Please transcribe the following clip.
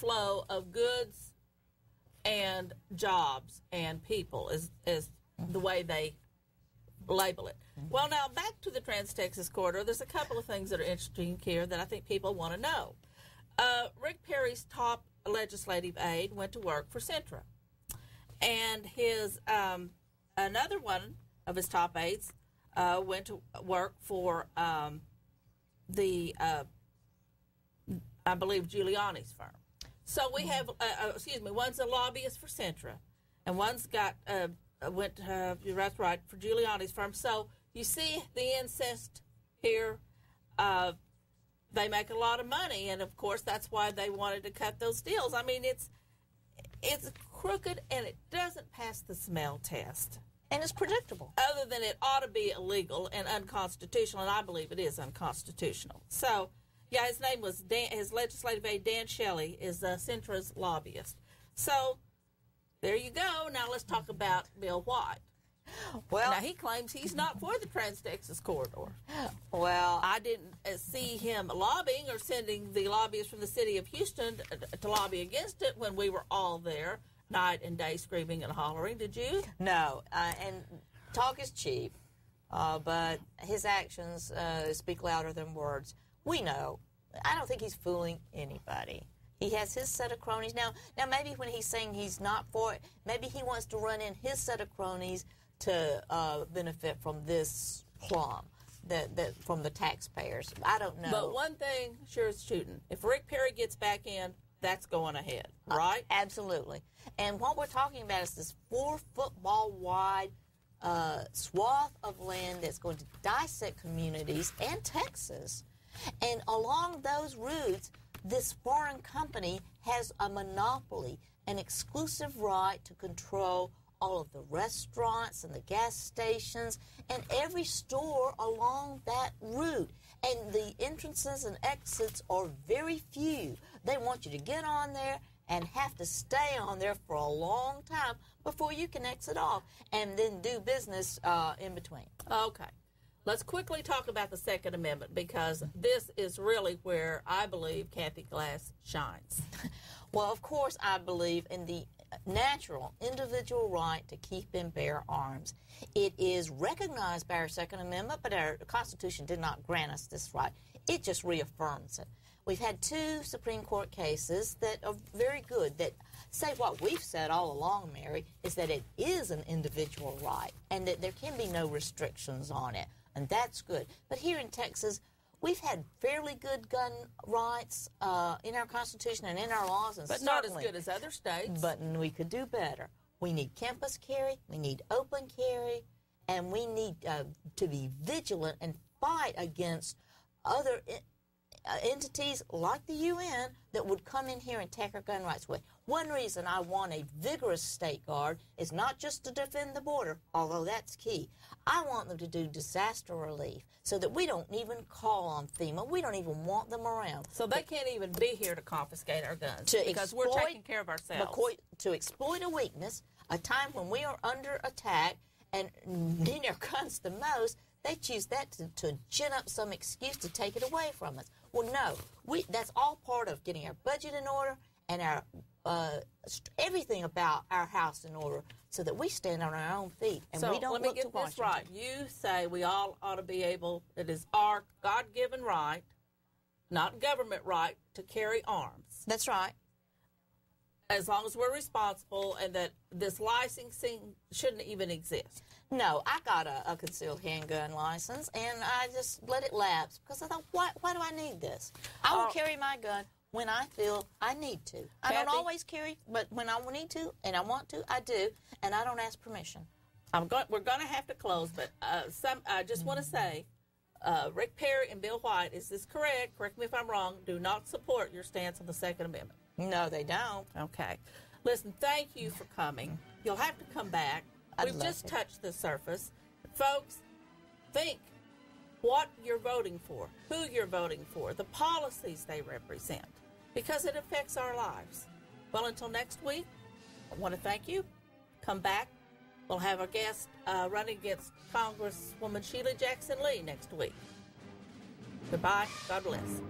flow of goods and jobs and people is the way they label it. Well, now back to the Trans-Texas Corridor. There's a couple of things that are interesting here that I think people want to know. Rick Perry's top legislative aide went to work for Centra, and his another one of his top aides went to work for the I believe Giuliani's firm. So we have one's a lobbyist for Centra, and one's got that's right, for Giuliani's firm. So you see the incest here. They make a lot of money, and of course that's why they wanted to cut those deals. I mean, it's crooked, and it doesn't pass the smell test. And it's predictable. Other than it ought to be illegal and unconstitutional, and I believe it is unconstitutional. So, yeah, his name was his legislative aide, Dan Shelley, is Centra's lobbyist. So, there you go. Now let's talk about Bill White. Well, now he claims he's not for the Trans-Texas Corridor. Well, I didn't see him lobbying or sending the lobbyists from the city of Houston to lobby against it when we were all there, night and day, screaming and hollering. Did you? No, and talk is cheap, but his actions speak louder than words. We know. I don't think he's fooling anybody. He has his set of cronies. Now maybe when he's saying he's not for it, maybe he wants to run in his set of cronies to benefit from this plum that from the taxpayers. I don't know. But one thing sure is shooting. If Rick Perry gets back in, that's going ahead, right? Absolutely. And what we're talking about is this 4-football-wide swath of land that's going to dissect communities and Texas. And along those routes, this foreign company has a monopoly, an exclusive right to control all of the restaurants and the gas stations and every store along that route. And the entrances and exits are very few. They want you to get on there and have to stay on there for a long time before you can exit off and then do business in between. Okay. Let's quickly talk about the Second Amendment, because this is really where I believe Kathie Glass shines. Well, of course, I believe in the natural individual right to keep and bear arms. It is recognized by our Second Amendment, but our Constitution did not grant us this right. It just reaffirms it. We've had 2 Supreme Court cases that are very good, that say what we've said all along, Mary, is that it is an individual right and that there can be no restrictions on it. And that's good. But here in Texas, we've had fairly good gun rights in our Constitution and in our laws. And but not as good as other states. But we could do better. We need campus carry, we need open carry, and we need to be vigilant and fight against other entities like the UN that would come in here and take our gun rights away. One reason I want a vigorous state guard is not just to defend the border, although that's key. I want them to do disaster relief so that we don't even call on FEMA. We don't even want them around. So they can't even be here to confiscate our guns because we're taking care of ourselves. To exploit a weakness, a time when we are under attack and need our guns the most, they choose that to gin up some excuse to take it away from us. Well, no, that's all part of getting our budget in order and our everything about our house in order so that we stand on our own feet and we don't look to Washington. So let me get this right. You say we all ought to be able, it is our God-given right, not government right, to carry arms. That's right. As long as we're responsible and that this licensing shouldn't even exist. No, I got a concealed handgun license, and I just let it lapse because I thought, why do I need this? I will carry my gun when I feel I need to. I don't always carry, but when I need to and I want to, I do, and I don't ask permission. We're going to have to close, but I just want to say, Rick Perry and Bill White, is this correct? Correct me if I'm wrong. Do not support your stance on the Second Amendment. No, they don't. Okay. Listen, thank you for coming. You'll have to come back. We've just touched the surface. Folks, think what you're voting for, who you're voting for, the policies they represent, because it affects our lives. Well, until next week, I want to thank you. Come back. We'll have our guest running against Congresswoman Sheila Jackson Lee next week. Goodbye. God bless.